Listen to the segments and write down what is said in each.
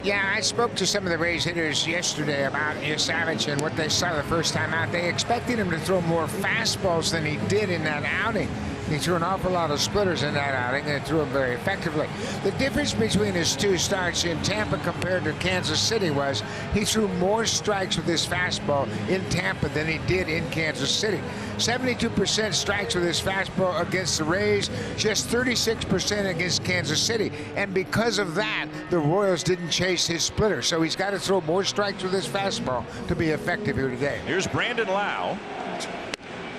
Yeah, I spoke to some of the Rays hitters yesterday about Yesavage and what they saw the first time out. They expected him to throw more fastballs than he did in that outing. He threw an awful lot of splitters in that outing and threw them very effectively. The difference between his two starts in Tampa compared to Kansas City was he threw more strikes with his fastball in Tampa than he did in Kansas City. 72% strikes with his fastball against the Rays, just 36% against Kansas City. And because of that, the Royals didn't chase his splitter. So he's got to throw more strikes with his fastball to be effective here today. Here's Brandon Lowe.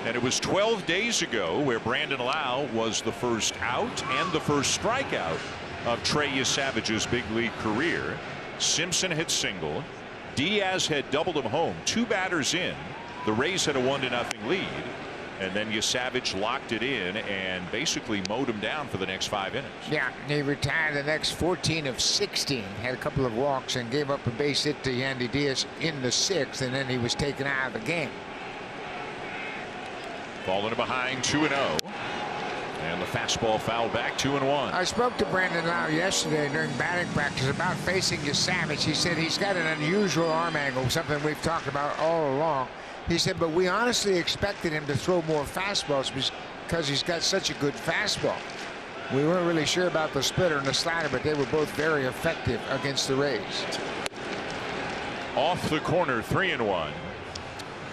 And it was 12 days ago where Brandon Lowe was the first out and the first strikeout of Trey Yesavage's big league career. Simpson had singled. Diaz had doubled him home. Two batters in. The Rays had a 1-0 lead. And then Yesavage locked it in and basically mowed him down for the next 5 innings. Yeah, he retired the next 14 of 16. Had a couple of walks and gave up a base hit to Yandy Diaz in the 6th. And then he was taken out of the game. Falling behind 2-0. And the fastball fouled back 2-1. I spoke to Brandon Lowe yesterday during batting practice about facing Yesavage. He said he's got an unusual arm angle, something we've talked about all along. He said, but we honestly expected him to throw more fastballs because he's got such a good fastball. We weren't really sure about the splitter and the slider, but they were both very effective against the Rays. Off the corner, 3-1.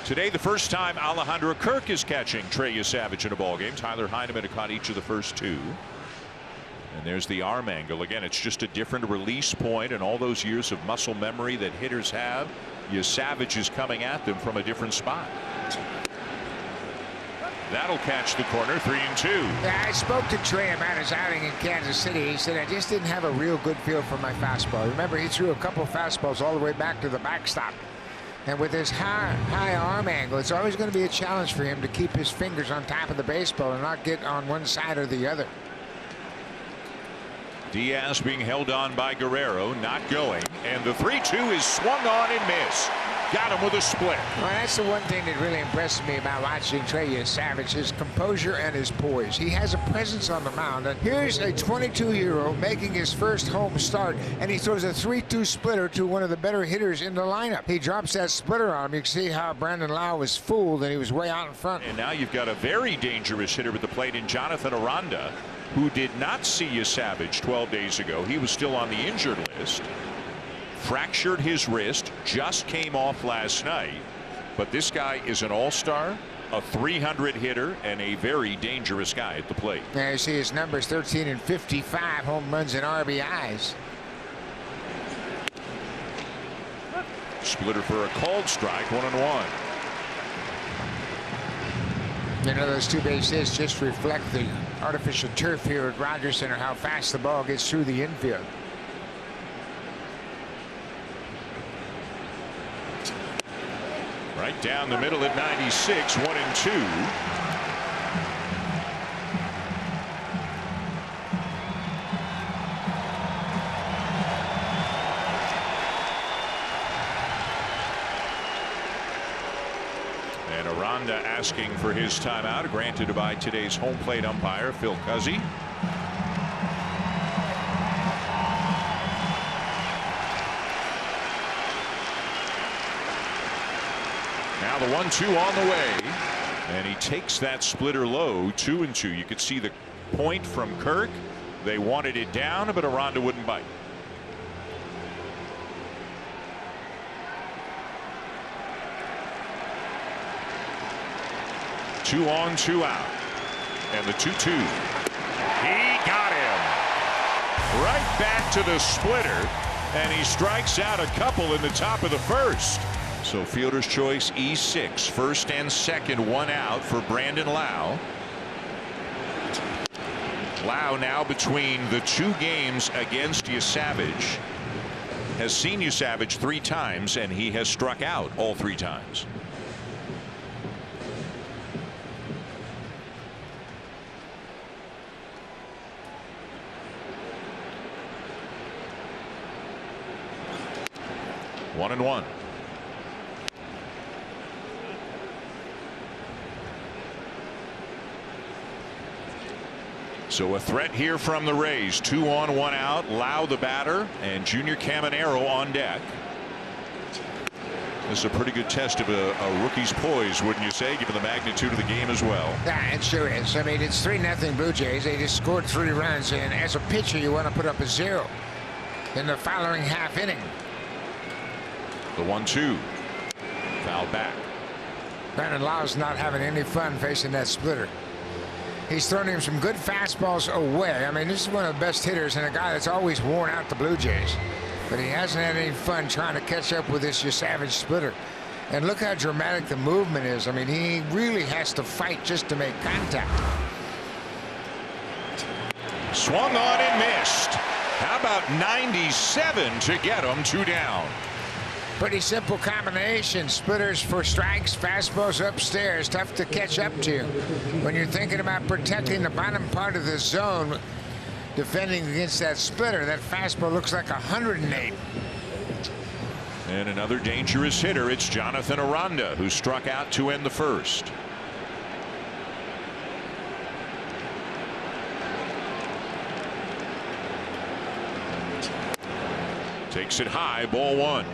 Today, the first time Alejandro Kirk is catching Trey Yesavage in a ballgame. Tyler Heineman had caught each of the first two. And there's the arm angle. Again, it's just a different release point, and all those years of muscle memory that hitters have. Yesavage is coming at them from a different spot. That'll catch the corner, 3-2. Yeah, I spoke to Trey about his outing in Kansas City. He said, I just didn't have a real good feel for my fastball. Remember, he threw a couple fastballs all the way back to the backstop. And with his high arm angle, it's always going to be a challenge for him to keep his fingers on top of the baseball and not get on one side or the other. Diaz being held on by Guerrero, not going. And the 3-2 is swung on and missed. Got him with a split. Well, that's the one thing that really impresses me about watching Trey Yesavage, his composure and his poise. He has a presence on the mound. And here's a 22-year-old making his first home start, and he throws a 3-2 splitter to one of the better hitters in the lineup. He drops that splitter on him. You can see how Brandon Lowe was fooled, and he was way out in front. And now you've got a very dangerous hitter at the plate in Jonathan Aranda, who did not see Yesavage 12 days ago. He was still on the injured list. Fractured his wrist, just came off last night. But this guy is an all-star, a 300 hitter, and a very dangerous guy at the plate. There you see his numbers, 13 and 55 home runs and RBIs. Splitter for a called strike, 1-1. You know, those two base hits just reflect the artificial turf here at Rogers Center, how fast the ball gets through the infield. Right down the middle at 96, 1-2. And Aranda asking for his timeout, granted by today's home plate umpire, Phil Cuzzy. Now the 1-2 on the way, and he takes that splitter low, 2-2. You could see the point from Kirk. They wanted it down, but Aranda wouldn't bite. Two on, two out, and the 2-2. He got him right back to the splitter, and he strikes out a couple in the top of the first. So fielder's choice E6, first and second, one out for Brandon Lowe. Lowe now between the two games against Yesavage has seen Yesavage 3 times, and he has struck out all 3 times. One and one. So a threat here from the Rays. 2 on, 1 out. Lowe the batter, and Junior Caminero on deck. This is a pretty good test of a rookie's poise, wouldn't you say, given the magnitude of the game as well? Yeah, it sure is. I mean, it's 3-0 Blue Jays. They just scored 3 runs, and as a pitcher, you want to put up a 0 in the following half inning. The 1-2. Foul back. Brandon Lowe's not having any fun facing that splitter. He's thrown him some good fastballs away. I mean, this is one of the best hitters and a guy that's always worn out the Blue Jays. But he hasn't had any fun trying to catch up with this Yesavage splitter. And look how dramatic the movement is. I mean, he really has to fight just to make contact. Swung on and missed. How about 97 to get him 2 down? Pretty simple combination. Splitters for strikes, fastballs upstairs. Tough to catch up to. When you're thinking about protecting the bottom part of the zone, defending against that splitter, that fastball looks like 108. And another dangerous hitter. It's Jonathan Aranda, who struck out to end the first. Takes it high, ball 1.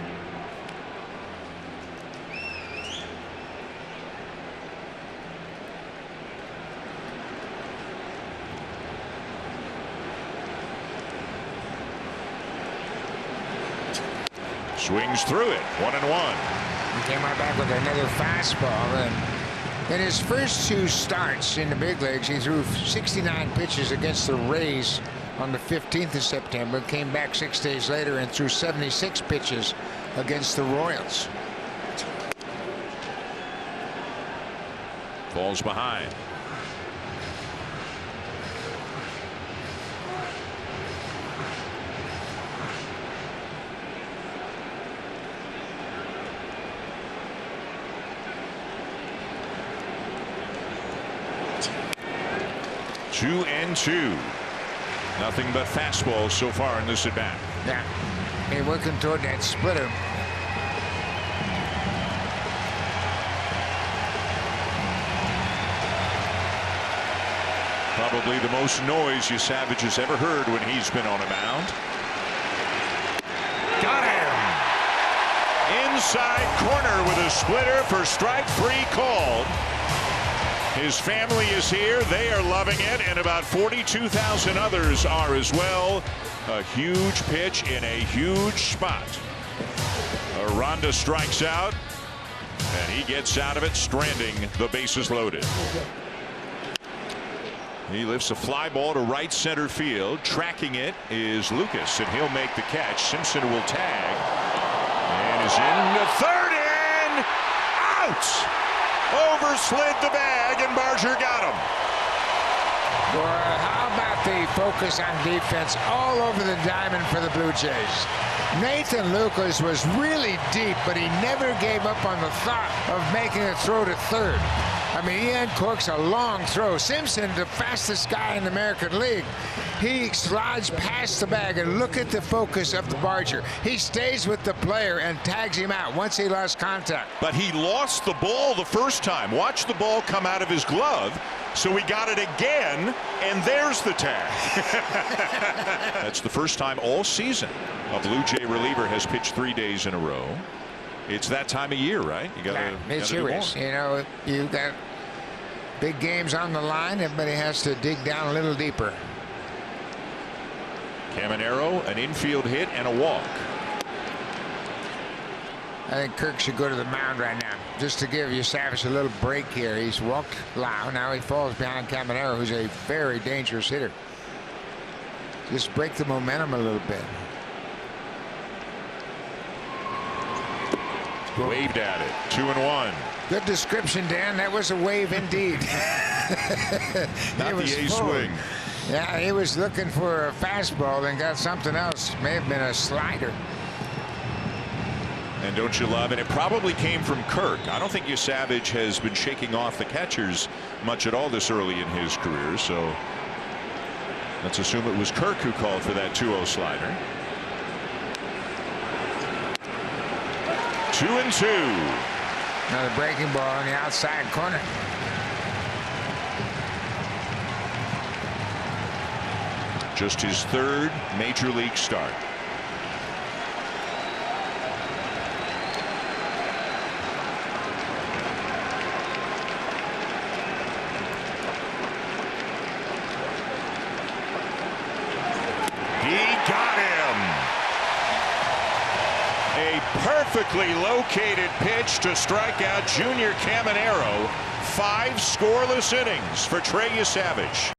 Swings through it. 1-1. He came right back with another fastball. And in his first 2 starts in the big leagues, he threw 69 pitches against the Rays on the 15th of September. Came back 6 days later and threw 76 pitches against the Royals. Falls behind. Two and 2. Nothing but fastballs so far in this at bat. Yeah, he's working toward that splitter. Probably the most noise Yesavage has ever heard when he's been on a mound. Got him! Inside corner with a splitter for strike 3 called. His family is here. They are loving it, and about 42,000 others are as well. A huge pitch in a huge spot. Aranda strikes out, and he gets out of it, stranding the bases loaded. He lifts a fly ball to right center field. Tracking it is Lucas, and he'll make the catch. Simpson will tag, and is in the third, and out! Overslid the bag, and Barger got him. Well, how about the focus on defense all over the diamond for the Blue Jays? Nathan Lucas was really deep, but he never gave up on the thought of making a throw to third. I mean, he uncorks a long throw. Simpson, the fastest guy in the American League, he slides past the bag, and look at the focus of the Barger. He stays with the player and tags him out once he lost contact. But he lost the ball the first time. Watch the ball come out of his glove. So he got it again, and there's the tag. That's the first time all season a Blue Jay reliever has pitched 3 days in a row. It's that time of year, right? You got to. It sure is. You know, you got big games on the line. Everybody has to dig down a little deeper. Caminero, an infield hit and a walk. I think Kirk should go to the mound right now, just to give Yesavage a little break here. He's walked Lowe. Now he falls behind Caminero, who's a very dangerous hitter. Just break the momentum a little bit. Waved at it. 2-1. Good description, Dan. That was a wave indeed. Not the A swing. Yeah, he was looking for a fastball and got something else. May have been a slider. And don't you love it? It probably came from Kirk. I don't think Yesavage has been shaking off the catchers much at all this early in his career. So let's assume it was Kirk who called for that 2-0 slider. 2-2. Another breaking ball on the outside corner. Just his third major league start. He got him. A perfectly located pitch to strike out Junior Caminero. 5 scoreless innings for Trey Yesavage.